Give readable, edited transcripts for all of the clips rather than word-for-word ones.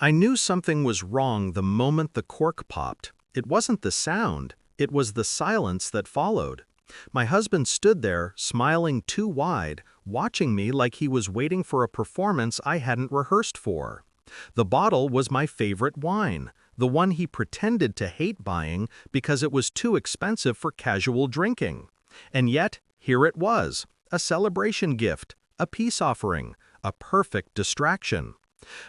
I knew something was wrong the moment the cork popped. It wasn't the sound, it was the silence that followed. My husband stood there, smiling too wide, watching me like he was waiting for a performance I hadn't rehearsed for. The bottle was my favorite wine, the one he pretended to hate buying because it was too expensive for casual drinking. And yet, here it was, a celebration gift, a peace offering, a perfect distraction.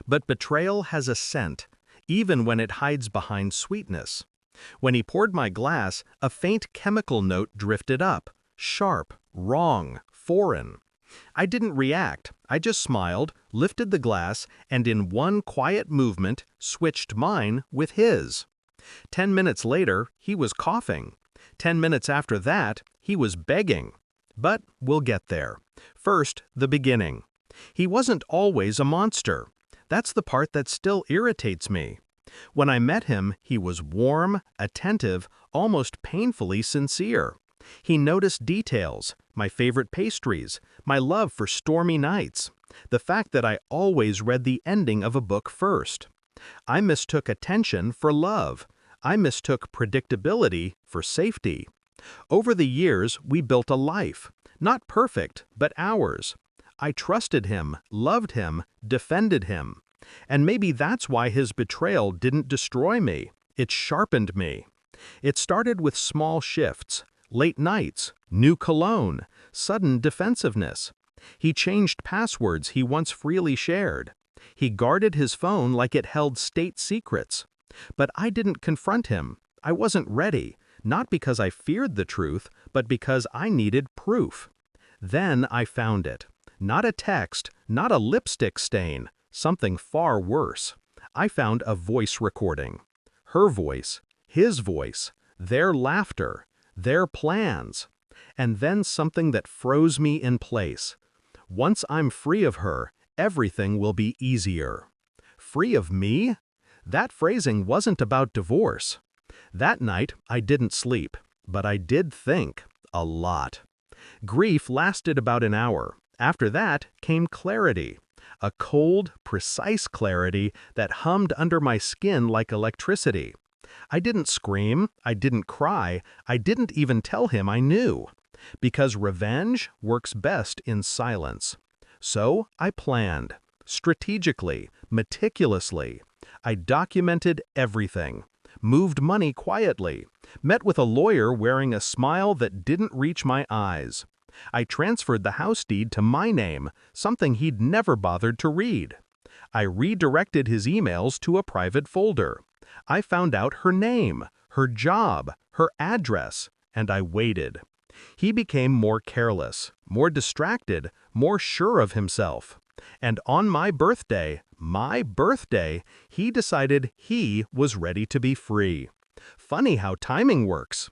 But betrayal has a scent, even when it hides behind sweetness. When he poured my glass, a faint chemical note drifted up, sharp, wrong, foreign. I didn't react, I just smiled, lifted the glass, and in one quiet movement, switched mine with his. 10 minutes later, he was coughing. 10 minutes after that, he was begging. But we'll get there. First, the beginning. He wasn't always a monster. That's the part that still irritates me. When I met him, he was warm, attentive, almost painfully sincere. He noticed details, my favorite pastries, my love for stormy nights, the fact that I always read the ending of a book first. I mistook attention for love. I mistook predictability for safety. Over the years, we built a life, not perfect, but ours. I trusted him, loved him, defended him. And maybe that's why his betrayal didn't destroy me. It sharpened me. It started with small shifts, late nights, new cologne, sudden defensiveness. He changed passwords he once freely shared. He guarded his phone like it held state secrets. But I didn't confront him. I wasn't ready, not because I feared the truth, but because I needed proof. Then I found it. Not a text, not a lipstick stain, something far worse. I found a voice recording. Her voice, his voice, their laughter, their plans. And then something that froze me in place. Once I'm free of her, everything will be easier. Free of me? That phrasing wasn't about divorce. That night, I didn't sleep, but I did think, a lot. Grief lasted about an hour. After that came clarity. A cold, precise clarity that hummed under my skin like electricity. I didn't scream, I didn't cry, I didn't even tell him I knew. Because revenge works best in silence. So I planned, strategically, meticulously. I documented everything, moved money quietly, met with a lawyer wearing a smile that didn't reach my eyes. I transferred the house deed to my name, something he'd never bothered to read. I redirected his emails to a private folder. I found out her name, her job, her address, and I waited. He became more careless, more distracted, more sure of himself. And on my birthday, he decided he was ready to be free. Funny how timing works.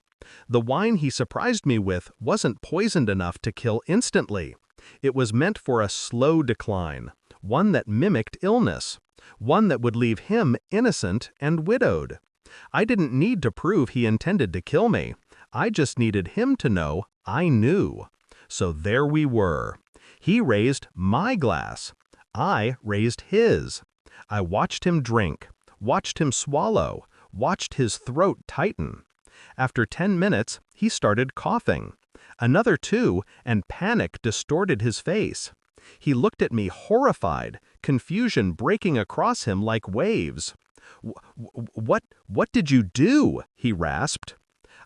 The wine he surprised me with wasn't poisoned enough to kill instantly. It was meant for a slow decline, one that mimicked illness, one that would leave him innocent and widowed. I didn't need to prove he intended to kill me. I just needed him to know I knew. So there we were. He raised my glass. I raised his. I watched him drink, watched him swallow, watched his throat tighten. After 10 minutes, he started coughing. Another 2, and panic distorted his face. He looked at me horrified, confusion breaking across him like waves. What did you do?" he rasped.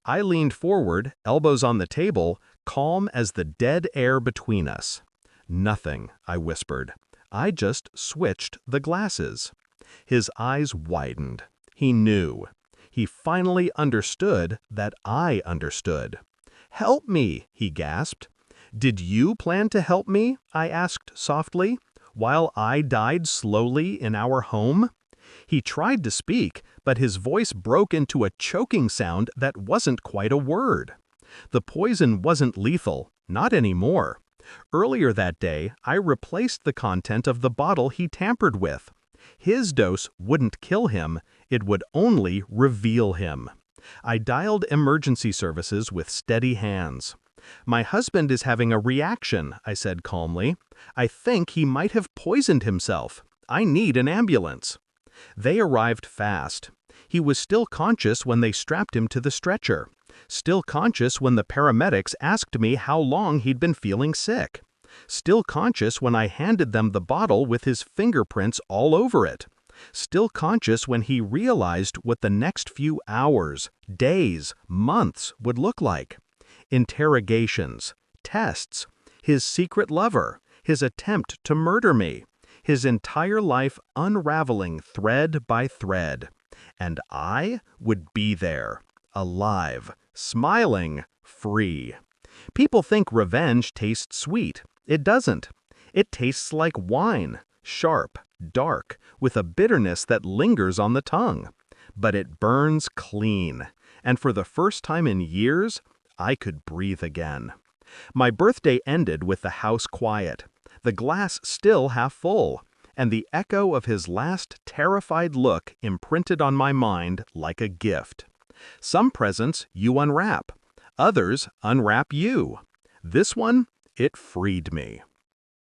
I leaned forward, elbows on the table, calm as the dead air between us. "Nothing," I whispered. "I just switched the glasses." His eyes widened. He knew. He finally understood that I understood. "Help me," he gasped. "Did you plan to help me?" I asked softly, "while I died slowly in our home?" He tried to speak, but his voice broke into a choking sound that wasn't quite a word. The poison wasn't lethal, not anymore. Earlier that day, I replaced the content of the bottle he tampered with. His dose wouldn't kill him, it would only reveal him. I dialed emergency services with steady hands. "My husband is having a reaction," I said calmly. "I think he might have poisoned himself. I need an ambulance." They arrived fast. He was still conscious when they strapped him to the stretcher. Still conscious when the paramedics asked me how long he'd been feeling sick. Still conscious when I handed them the bottle with his fingerprints all over it. Still conscious when he realized what the next few hours, days, months would look like. Interrogations, tests, his secret lover, his attempt to murder me, his entire life unraveling thread by thread. And I would be there, alive, smiling, free. People think revenge tastes sweet. It doesn't. It tastes like wine, sharp, dark, with a bitterness that lingers on the tongue. But it burns clean, and for the first time in years, I could breathe again. My birthday ended with the house quiet, the glass still half full, and the echo of his last terrified look imprinted on my mind like a gift. Some presents you unwrap, others unwrap you. This one, it freed me.